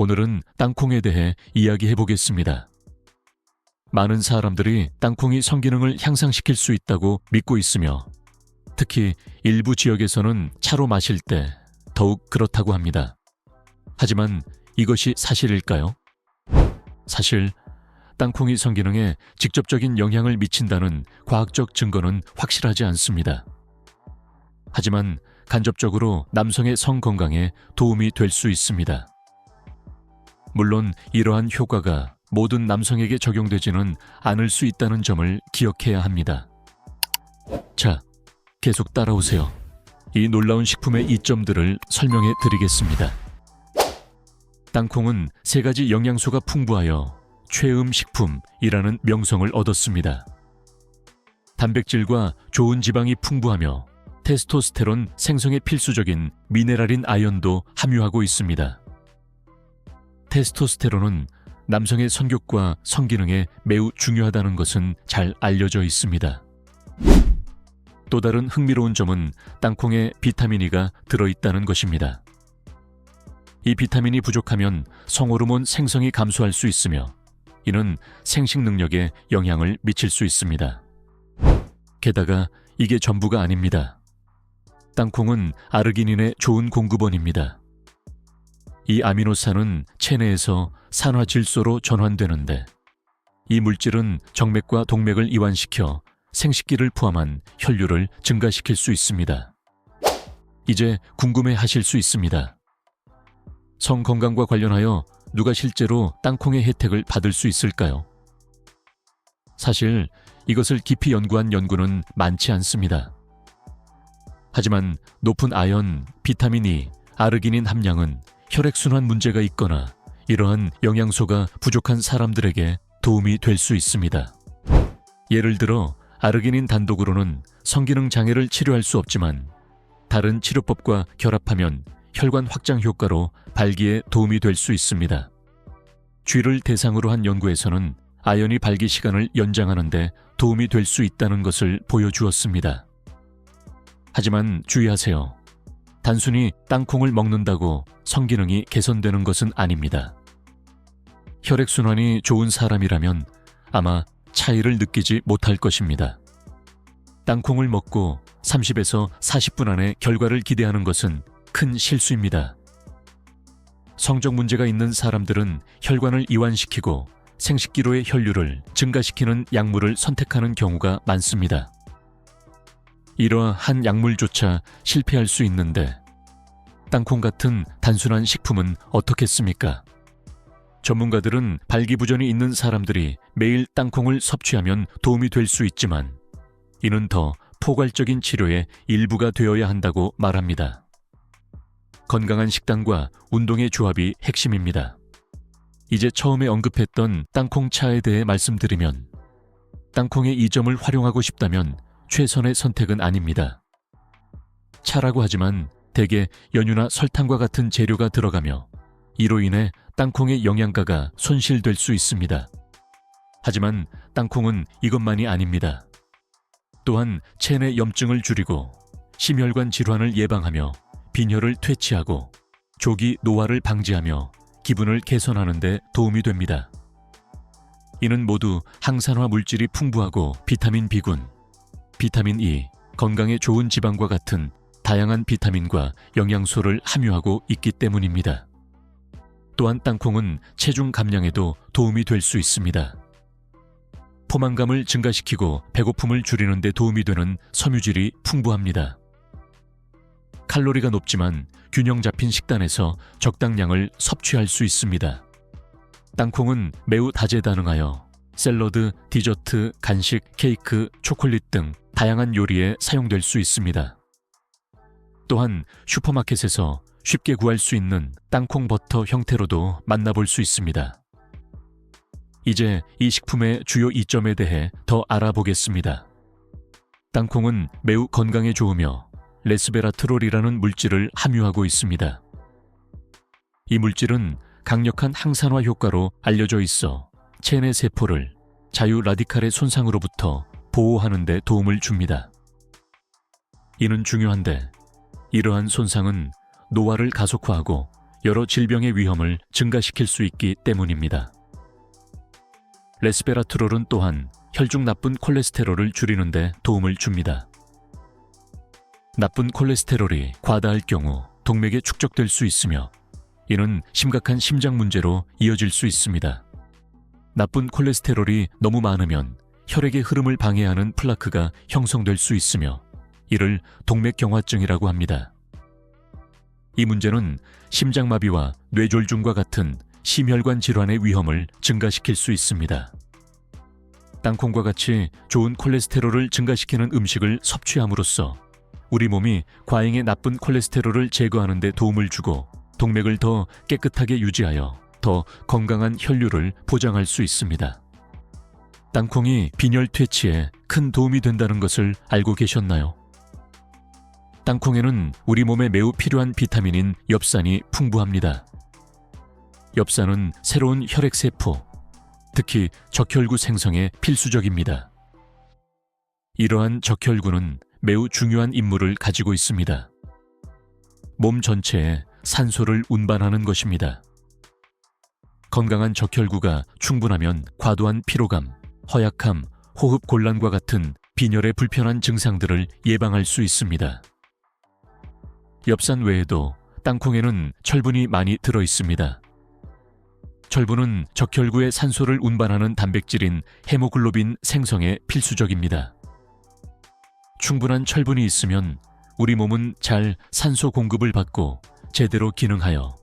오늘은 땅콩에 대해 이야기해 보겠습니다. 많은 사람들이 땅콩이 성기능을 향상시킬 수 있다고 믿고 있으며 특히 일부 지역에서는 차로 마실 때 더욱 그렇다고 합니다. 하지만 이것이 사실일까요? 사실 땅콩이 성기능에 직접적인 영향을 미친다는 과학적 증거는 확실하지 않습니다. 하지만 간접적으로 남성의 성 건강에 도움이 될 수 있습니다. 물론 이러한 효과가 모든 남성에게 적용되지는 않을 수 있다는 점을 기억해야 합니다. 자, 계속 따라오세요. 이 놀라운 식품의 이점들을 설명해 드리겠습니다. 땅콩은 3가지 영양소가 풍부하여 최음 식품이라는 명성을 얻었습니다. 단백질과 좋은 지방이 풍부하며 테스토스테론 생성에 필수적인 미네랄인 아연도 함유하고 있습니다. 테스토스테론은 남성의 성욕과 성기능에 매우 중요하다는 것은 잘 알려져 있습니다. 또 다른 흥미로운 점은 땅콩에 비타민 E가 들어있다는 것입니다. 이 비타민이 부족하면 성호르몬 생성이 감소할 수 있으며 이는 생식 능력에 영향을 미칠 수 있습니다. 게다가 이게 전부가 아닙니다. 땅콩은 아르기닌의 좋은 공급원입니다. 이 아미노산은 체내에서 산화질소로 전환되는데 이 물질은 정맥과 동맥을 이완시켜 생식기를 포함한 혈류를 증가시킬 수 있습니다. 이제 궁금해하실 수 있습니다. 성 건강과 관련하여 누가 실제로 땅콩의 혜택을 받을 수 있을까요? 사실 이것을 깊이 연구한 연구는 많지 않습니다. 하지만 높은 아연, 비타민 E, 아르기닌 함량은 혈액순환 문제가 있거나 이러한 영양소가 부족한 사람들에게 도움이 될 수 있습니다. 예를 들어 아르기닌 단독으로는 성기능 장애를 치료할 수 없지만 다른 치료법과 결합하면 혈관 확장 효과로 발기에 도움이 될 수 있습니다. 쥐를 대상으로 한 연구에서는 아연이 발기 시간을 연장하는 데 도움이 될 수 있다는 것을 보여주었습니다. 하지만 주의하세요. 단순히 땅콩을 먹는다고 성기능이 개선되는 것은 아닙니다. 혈액순환이 좋은 사람이라면 아마 차이를 느끼지 못할 것입니다. 땅콩을 먹고 30에서 40분 안에 결과를 기대하는 것은 큰 실수입니다. 성적 문제가 있는 사람들은 혈관을 이완시키고 생식기로의 혈류를 증가시키는 약물을 선택하는 경우가 많습니다. 이러한 약물조차 실패할 수 있는데 땅콩 같은 단순한 식품은 어떻겠습니까? 전문가들은 발기부전이 있는 사람들이 매일 땅콩을 섭취하면 도움이 될 수 있지만 이는 더 포괄적인 치료의 일부가 되어야 한다고 말합니다. 건강한 식단과 운동의 조합이 핵심입니다. 이제 처음에 언급했던 땅콩차에 대해 말씀드리면 땅콩의 이 점을 활용하고 싶다면 최선의 선택은 아닙니다. 차라고 하지만 대개 연유나 설탕과 같은 재료가 들어가며 이로 인해 땅콩의 영양가가 손실될 수 있습니다. 하지만 땅콩은 이것만이 아닙니다. 또한 체내 염증을 줄이고 심혈관 질환을 예방하며 빈혈을 퇴치하고 조기 노화를 방지하며 기분을 개선하는 데 도움이 됩니다. 이는 모두 항산화 물질이 풍부하고 비타민 B군, 비타민 E, 건강에 좋은 지방과 같은 다양한 비타민과 영양소를 함유하고 있기 때문입니다. 또한 땅콩은 체중 감량에도 도움이 될 수 있습니다. 포만감을 증가시키고 배고픔을 줄이는 데 도움이 되는 섬유질이 풍부합니다. 칼로리가 높지만 균형 잡힌 식단에서 적당량을 섭취할 수 있습니다. 땅콩은 매우 다재다능하여 샐러드, 디저트, 간식, 케이크, 초콜릿 등 다양한 요리에 사용될 수 있습니다. 또한 슈퍼마켓에서 쉽게 구할 수 있는 땅콩 버터 형태로도 만나볼 수 있습니다. 이제 이 식품의 주요 이점에 대해 더 알아보겠습니다. 땅콩은 매우 건강에 좋으며 레스베라트롤이라는 물질을 함유하고 있습니다. 이 물질은 강력한 항산화 효과로 알려져 있어 체내 세포를 자유 라디칼의 손상으로부터 보호하는 데 도움을 줍니다. 이는 중요한데 이러한 손상은 노화를 가속화하고 여러 질병의 위험을 증가시킬 수 있기 때문입니다. 레스베라트롤은 또한 혈중 나쁜 콜레스테롤을 줄이는 데 도움을 줍니다. 나쁜 콜레스테롤이 과다할 경우 동맥에 축적될 수 있으며 이는 심각한 심장 문제로 이어질 수 있습니다. 나쁜 콜레스테롤이 너무 많으면 혈액의 흐름을 방해하는 플라크가 형성될 수 있으며 이를 동맥경화증이라고 합니다. 이 문제는 심장마비와 뇌졸중과 같은 심혈관 질환의 위험을 증가시킬 수 있습니다. 땅콩과 같이 좋은 콜레스테롤을 증가시키는 음식을 섭취함으로써 우리 몸이 과잉의 나쁜 콜레스테롤을 제거하는 데 도움을 주고 동맥을 더 깨끗하게 유지하여 더 건강한 혈류를 보장할 수 있습니다. 땅콩이 빈혈 퇴치에 큰 도움이 된다는 것을 알고 계셨나요? 땅콩에는 우리 몸에 매우 필요한 비타민인 엽산이 풍부합니다. 엽산은 새로운 혈액세포, 특히 적혈구 생성에 필수적입니다. 이러한 적혈구는 매우 중요한 임무를 가지고 있습니다. 몸 전체에 산소를 운반하는 것입니다. 건강한 적혈구가 충분하면 과도한 피로감, 허약함, 호흡 곤란과 같은 빈혈의 불편한 증상들을 예방할 수 있습니다. 엽산 외에도 땅콩에는 철분이 많이 들어 있습니다. 철분은 적혈구에 산소를 운반하는 단백질인 헤모글로빈 생성에 필수적입니다. 충분한 철분이 있으면 우리 몸은 잘 산소 공급을 받고 제대로 기능하여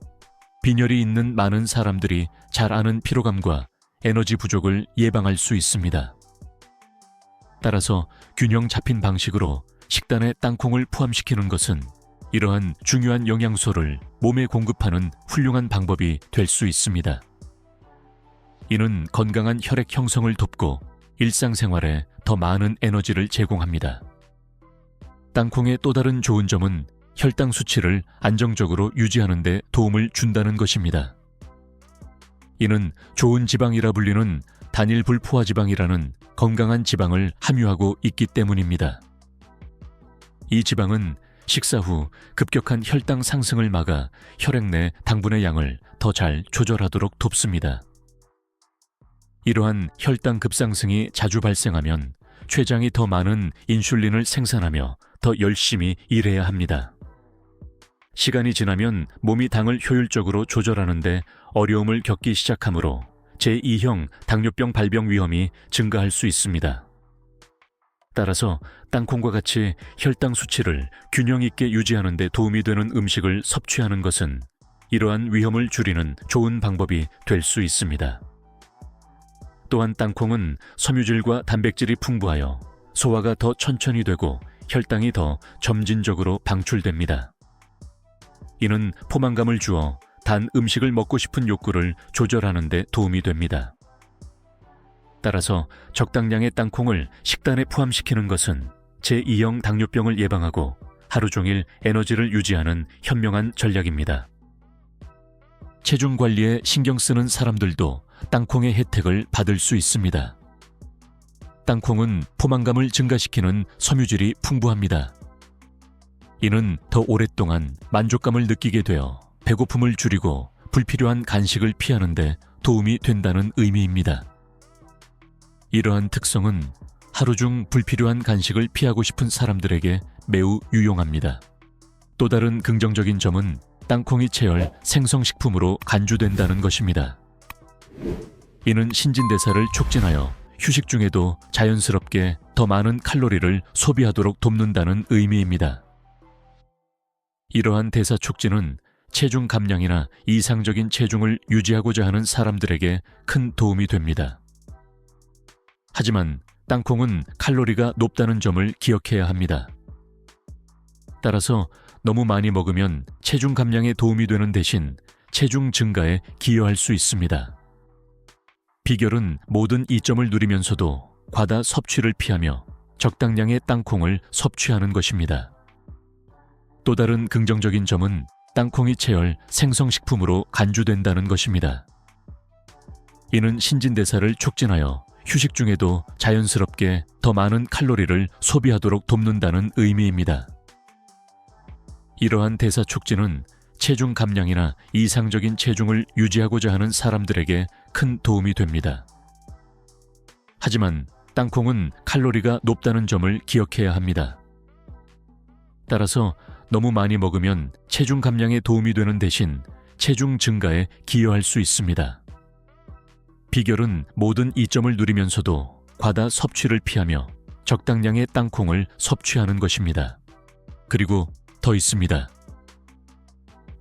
빈혈이 있는 많은 사람들이 잘 아는 피로감과 에너지 부족을 예방할 수 있습니다. 따라서 균형 잡힌 방식으로 식단에 땅콩을 포함시키는 것은 이러한 중요한 영양소를 몸에 공급하는 훌륭한 방법이 될 수 있습니다. 이는 건강한 혈액 형성을 돕고 일상생활에 더 많은 에너지를 제공합니다. 땅콩의 또 다른 좋은 점은 혈당 수치를 안정적으로 유지하는 데 도움을 준다는 것입니다. 이는 좋은 지방이라 불리는 단일 불포화지방이라는 건강한 지방을 함유하고 있기 때문입니다. 이 지방은 식사 후 급격한 혈당 상승을 막아 혈액 내 당분의 양을 더 잘 조절하도록 돕습니다. 이러한 혈당 급상승이 자주 발생하면 췌장이 더 많은 인슐린을 생산하며 더 열심히 일해야 합니다. 시간이 지나면 몸이 당을 효율적으로 조절하는 데 어려움을 겪기 시작하므로 제2형 당뇨병 발병 위험이 증가할 수 있습니다. 따라서 땅콩과 같이 혈당 수치를 균형 있게 유지하는 데 도움이 되는 음식을 섭취하는 것은 이러한 위험을 줄이는 좋은 방법이 될 수 있습니다. 또한 땅콩은 섬유질과 단백질이 풍부하여 소화가 더 천천히 되고 혈당이 더 점진적으로 방출됩니다. 이는 포만감을 주어 단 음식을 먹고 싶은 욕구를 조절하는 데 도움이 됩니다. 따라서 적당량의 땅콩을 식단에 포함시키는 것은 제2형 당뇨병을 예방하고 하루 종일 에너지를 유지하는 현명한 전략입니다. 체중 관리에 신경 쓰는 사람들도 땅콩의 혜택을 받을 수 있습니다. 땅콩은 포만감을 증가시키는 섬유질이 풍부합니다. 이는 더 오랫동안 만족감을 느끼게 되어 배고픔을 줄이고 불필요한 간식을 피하는 데 도움이 된다는 의미입니다. 이러한 특성은 하루 중 불필요한 간식을 피하고 싶은 사람들에게 매우 유용합니다. 또 다른 긍정적인 점은 땅콩이 체열 생성식품으로 간주된다는 것입니다. 이는 신진대사를 촉진하여 휴식 중에도 자연스럽게 더 많은 칼로리를 소비하도록 돕는다는 의미입니다. 이러한 대사 촉진은 체중 감량이나 이상적인 체중을 유지하고자 하는 사람들에게 큰 도움이 됩니다. 하지만 땅콩은 칼로리가 높다는 점을 기억해야 합니다. 따라서 너무 많이 먹으면 체중 감량에 도움이 되는 대신 체중 증가에 기여할 수 있습니다. 비결은 모든 이점을 누리면서도 과다 섭취를 피하며 적당량의 땅콩을 섭취하는 것입니다. 또 다른 긍정적인 점은 땅콩이 체열 생성식품으로 간주된다는 것입니다. 이는 신진대사를 촉진하여 휴식 중에도 자연스럽게 더 많은 칼로리를 소비하도록 돕는다는 의미입니다. 이러한 대사 촉진은 체중 감량이나 이상적인 체중을 유지하고자 하는 사람들에게 큰 도움이 됩니다. 하지만 땅콩은 칼로리가 높다는 점을 기억해야 합니다. 따라서 너무 많이 먹으면 체중 감량에 도움이 되는 대신 체중 증가에 기여할 수 있습니다. 비결은 모든 이점을 누리면서도 과다 섭취를 피하며 적당량의 땅콩을 섭취하는 것입니다. 그리고 더 있습니다.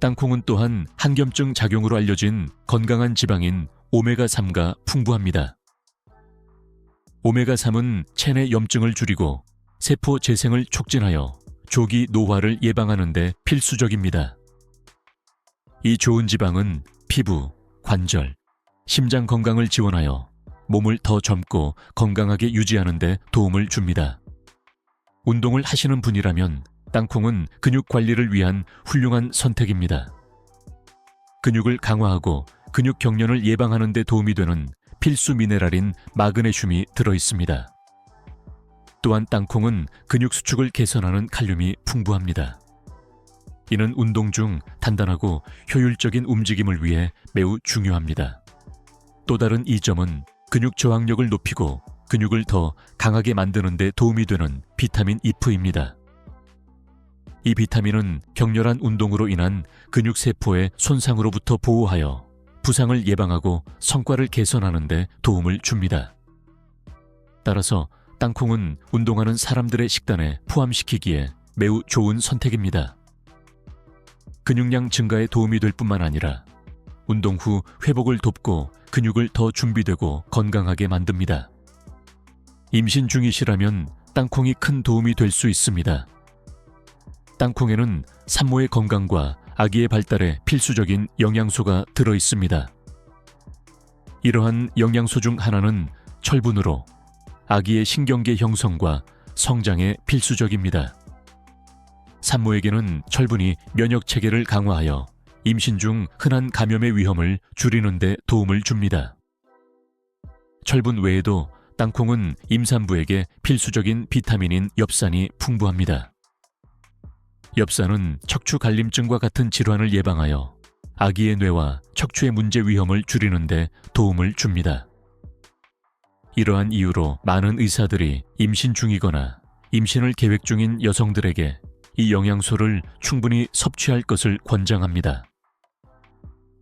땅콩은 또한 항염증 작용으로 알려진 건강한 지방인 오메가3가 풍부합니다. 오메가3은 체내 염증을 줄이고 세포 재생을 촉진하여 조기 노화를 예방하는 데 필수적입니다. 이 좋은 지방은 피부, 관절, 심장 건강을 지원하여 몸을 더 젊고 건강하게 유지하는 데 도움을 줍니다. 운동을 하시는 분이라면 땅콩은 근육 관리를 위한 훌륭한 선택입니다. 근육을 강화하고 근육 경련을 예방하는 데 도움이 되는 필수 미네랄인 마그네슘이 들어있습니다. 또한 땅콩은 근육 수축을 개선하는 칼륨이 풍부합니다. 이는 운동 중 단단하고 효율적인 움직임을 위해 매우 중요합니다. 또 다른 이점은 근육 저항력을 높이고 근육을 더 강하게 만드는 데 도움이 되는 비타민 E입니다. 이 비타민은 격렬한 운동으로 인한 근육세포의 손상으로부터 보호하여 부상을 예방하고 성과를 개선하는 데 도움을 줍니다. 따라서 땅콩은 운동하는 사람들의 식단에 포함시키기에 매우 좋은 선택입니다. 근육량 증가에 도움이 될 뿐만 아니라 운동 후 회복을 돕고 근육을 더 준비되고 건강하게 만듭니다. 임신 중이시라면 땅콩이 큰 도움이 될 수 있습니다. 땅콩에는 산모의 건강과 아기의 발달에 필수적인 영양소가 들어 있습니다. 이러한 영양소 중 하나는 철분으로 아기의 신경계 형성과 성장에 필수적입니다. 산모에게는 철분이 면역 체계를 강화하여 임신 중 흔한 감염의 위험을 줄이는 데 도움을 줍니다. 철분 외에도 땅콩은 임산부에게 필수적인 비타민인 엽산이 풍부합니다. 엽산은 척추 갈림증과 같은 질환을 예방하여 아기의 뇌와 척추의 문제 위험을 줄이는 데 도움을 줍니다. 이러한 이유로 많은 의사들이 임신 중이거나 임신을 계획 중인 여성들에게 이 영양소를 충분히 섭취할 것을 권장합니다.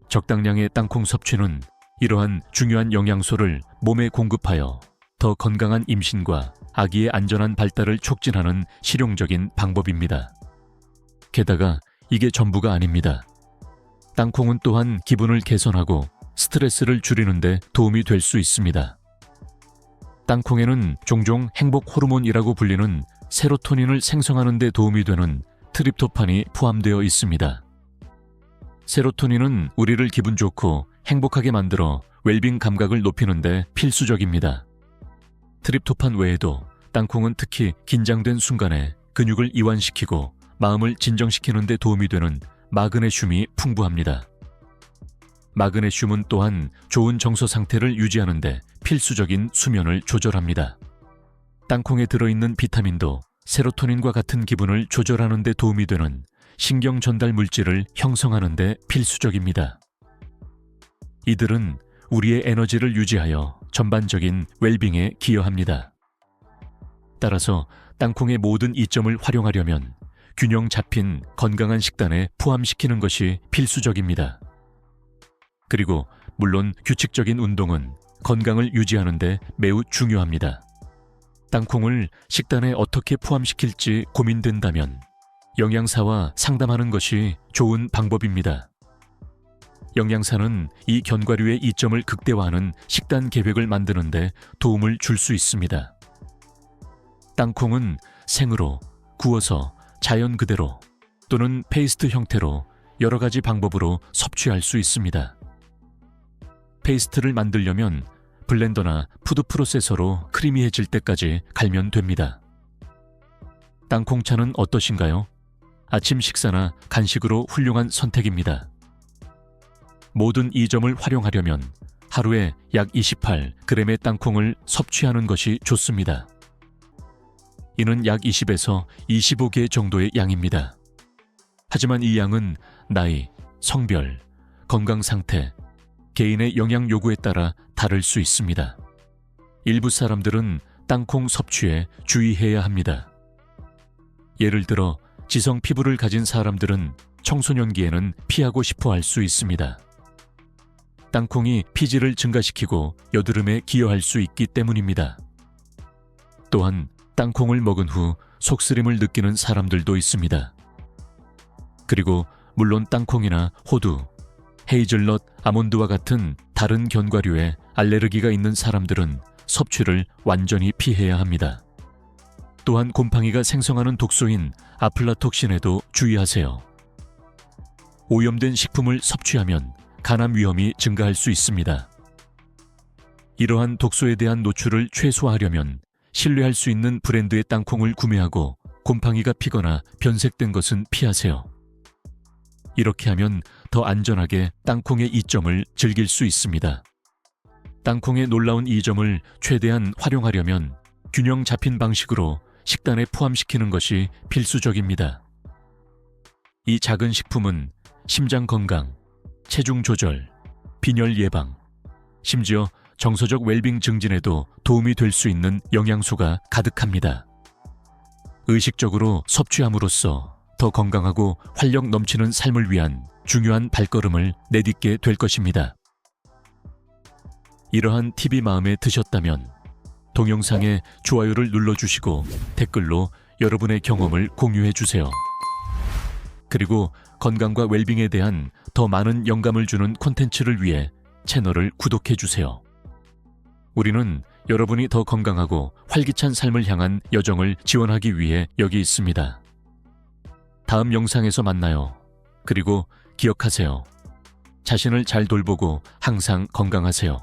적당량의 땅콩 섭취는 이러한 중요한 영양소를 몸에 공급하여 더 건강한 임신과 아기의 안전한 발달을 촉진하는 실용적인 방법입니다. 게다가 이게 전부가 아닙니다. 땅콩은 또한 기분을 개선하고 스트레스를 줄이는 데 도움이 될 수 있습니다. 땅콩에는 종종 행복 호르몬이라고 불리는 세로토닌을 생성하는 데 도움이 되는 트립토판이 포함되어 있습니다. 세로토닌은 우리를 기분 좋고 행복하게 만들어 웰빙 감각을 높이는 데 필수적입니다. 트립토판 외에도 땅콩은 특히 긴장된 순간에 근육을 이완시키고 마음을 진정시키는 데 도움이 되는 마그네슘이 풍부합니다. 마그네슘은 또한 좋은 정서 상태를 유지하는 데 필수적인 수면을 조절합니다. 땅콩에 들어있는 비타민도 세로토닌과 같은 기분을 조절하는 데 도움이 되는 신경 전달 물질을 형성하는 데 필수적입니다. 이들은 우리의 에너지를 유지하여 전반적인 웰빙에 기여합니다. 따라서 땅콩의 모든 이점을 활용하려면 균형 잡힌 건강한 식단에 포함시키는 것이 필수적입니다. 그리고 물론 규칙적인 운동은 건강을 유지하는 데 매우 중요합니다. 땅콩을 식단에 어떻게 포함시킬지 고민된다면 영양사와 상담하는 것이 좋은 방법입니다. 영양사는 이 견과류의 이점을 극대화하는 식단 계획을 만드는 데 도움을 줄 수 있습니다. 땅콩은 생으로, 구워서, 자연 그대로 또는 페이스트 형태로 여러 가지 방법으로 섭취할 수 있습니다. 페이스트를 만들려면 블렌더나 푸드 프로세서로 크리미해질 때까지 갈면 됩니다. 땅콩차는 어떠신가요? 아침 식사나 간식으로 훌륭한 선택입니다. 모든 이 점을 활용하려면 하루에 약 28g의 땅콩을 섭취하는 것이 좋습니다. 이는 약 20에서 25개 정도의 양입니다. 하지만 이 양은 나이, 성별, 건강 상태, 개인의 영양 요구에 따라 다를 수 있습니다. 일부 사람들은 땅콩 섭취에 주의해야 합니다. 예를 들어 지성 피부를 가진 사람들은 청소년기에는 피하고 싶어 할 수 있습니다. 땅콩이 피지를 증가시키고 여드름에 기여할 수 있기 때문입니다. 또한 땅콩을 먹은 후 속쓰림을 느끼는 사람들도 있습니다. 그리고 물론 땅콩이나 호두, 헤이즐넛, 아몬드와 같은 다른 견과류에 알레르기가 있는 사람들은 섭취를 완전히 피해야 합니다. 또한 곰팡이가 생성하는 독소인 아플라톡신에도 주의하세요. 오염된 식품을 섭취하면 간암 위험이 증가할 수 있습니다. 이러한 독소에 대한 노출을 최소화하려면 신뢰할 수 있는 브랜드의 땅콩을 구매하고 곰팡이가 피거나 변색된 것은 피하세요. 이렇게 하면 더 안전하게 땅콩의 이점을 즐길 수 있습니다. 땅콩의 놀라운 이점을 최대한 활용하려면 균형 잡힌 방식으로 식단에 포함시키는 것이 필수적입니다. 이 작은 식품은 심장 건강, 체중 조절, 빈혈 예방, 심지어 정서적 웰빙 증진에도 도움이 될 수 있는 영양소가 가득합니다. 의식적으로 섭취함으로써 더 건강하고 활력 넘치는 삶을 위한 중요한 발걸음을 내딛게 될 것입니다. 이러한 팁이 마음에 드셨다면 동영상에 좋아요를 눌러주시고 댓글로 여러분의 경험을 공유해주세요. 그리고 건강과 웰빙에 대한 더 많은 영감을 주는 콘텐츠를 위해 채널을 구독해주세요. 우리는 여러분이 더 건강하고 활기찬 삶을 향한 여정을 지원하기 위해 여기 있습니다. 다음 영상에서 만나요. 그리고 기억하세요. 자신을 잘 돌보고 항상 건강하세요.